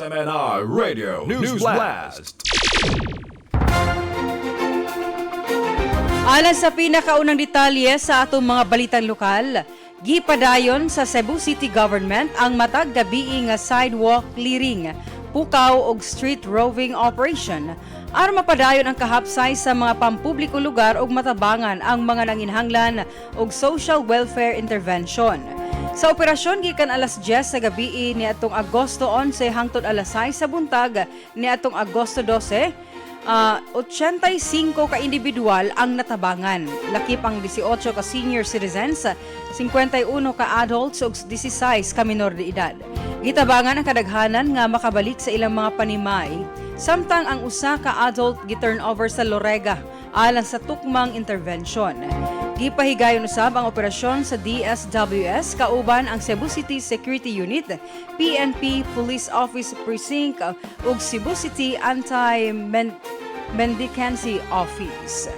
MNR Radio News Blast. Alang sa pinakaunang detalye sa atong mga balitang lokal, gipadayon sa Cebu City Government ang Matag Gabii nga sidewalk clearing, Pukaw ug street roving operation aron mapadayon ang kahapsay sa mga pampublikong lugar ug matabangan ang mga nanginahanglan ug social welfare intervention. Sa operasyon gikan alas 10 sa gabii niadtong Agosto 11 hangtod alas 6 sa buntag niadtong Agosto 12, 85 ka indibidwal ang natabangan. Lakip ang 18 ka senior citizens, 51 ka adults ug 16 ka menor de edad. Gitabangan ang kadaghanan nga makabalik sa ilang mga panimay, samtang ang usa ka adult giturn-over sa Lorega alang sa tukmang intervention. Gipahigayon usab ang operasyon sa DSWS kauban ang Cebu City Security Unit, PNP Police Office Precinct ug Cebu City Anti-Mendicancy Office.